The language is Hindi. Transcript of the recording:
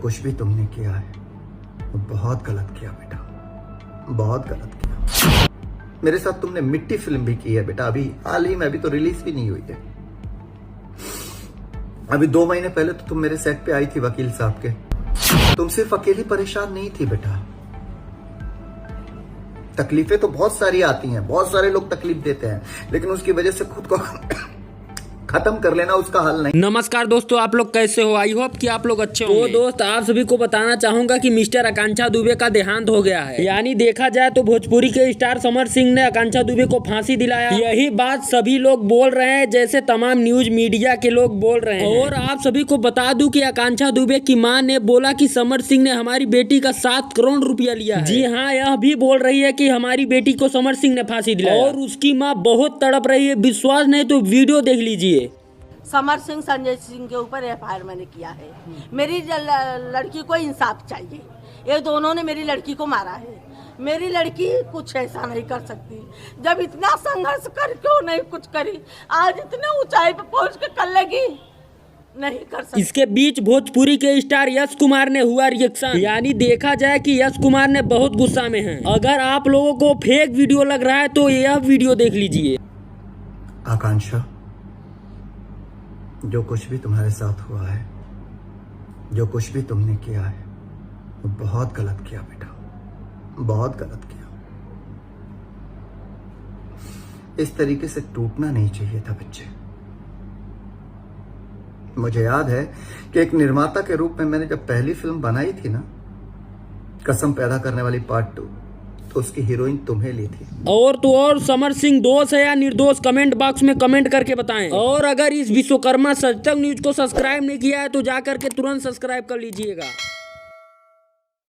कुछ भी तुमने किया है वो बहुत गलत किया बेटा, बहुत गलत किया। मेरे साथ तुमने मिट्टी फिल्म भी की है बेटा, अभी हाल ही में, अभी तो रिलीज भी नहीं हुई है। अभी 2 महीने पहले तो तुम मेरे सेट पे आई थी वकील साहब के। तुम सिर्फ अकेली परेशान नहीं थी बेटा, तकलीफें तो बहुत सारी आती हैं, बहुत सारे लोग तकलीफ देते हैं, लेकिन उसकी वजह से खुद को खत्म कर लेना उसका हल नहीं। नमस्कार दोस्तों, आप लोग कैसे हो? आई होप कि आप लोग अच्छे हो। तो दोस्त, आप सभी को बताना चाहूंगा कि मिस्टर आकांक्षा दुबे का देहांत हो गया है। यानी देखा जाए तो भोजपुरी के स्टार समर सिंह ने आकांक्षा दुबे को फांसी दिलाया। यही बात सभी लोग बोल रहे हैं, जैसे तमाम न्यूज मीडिया के लोग बोल रहे हैं। और आप सभी को बता दूं कि आकांक्षा दुबे की मां ने बोला कि समर सिंह ने हमारी बेटी का 7 करोड़ रुपया लिया है। जी हाँ, यह भी बोल रही है कि हमारी बेटी को समर सिंह ने फांसी दिलाया। और उसकी माँ बहुत तड़प रही है। विश्वास नहीं तो वीडियो देख लीजिए। समर सिंह, संजय सिंह के ऊपर एफआईआर मैंने किया है। मेरी लड़की को इंसाफ चाहिए। ये दोनों ने मेरी लड़की को मारा है। मेरी लड़की कुछ ऐसा नहीं कर सकती। जब इतना संघर्ष कर क्यों नहीं कुछ करी, आज इतने ऊंचाई पे पहुंच के कर लेगी, नहीं कर सकती। इसके बीच भोजपुरी के स्टार यश कुमार ने हुआ रिएक्शन। यानी देखा जाए कि यश कुमार ने बहुत गुस्सा में हैं। अगर आप लोगों को फेक वीडियो लग रहा है तो यह वीडियो देख लीजिए। आकांक्षा, जो कुछ भी तुम्हारे साथ हुआ है, जो कुछ भी तुमने किया है वो बहुत गलत किया बेटा, बहुत गलत किया। इस तरीके से टूटना नहीं चाहिए था बच्चे। मुझे याद है कि एक निर्माता के रूप में मैंने जब पहली फिल्म बनाई थी ना, कसम पैदा करने वाली पार्ट 2, तो उसकी हीरोइन तुम्हें ली थी। और तो और समर सिंह दोष है या निर्दोष, कमेंट बॉक्स में कमेंट करके बताएं। और अगर इस विश्वकर्मा सच तक न्यूज को सब्सक्राइब नहीं किया है तो जाकर के तुरंत सब्सक्राइब कर लीजिएगा।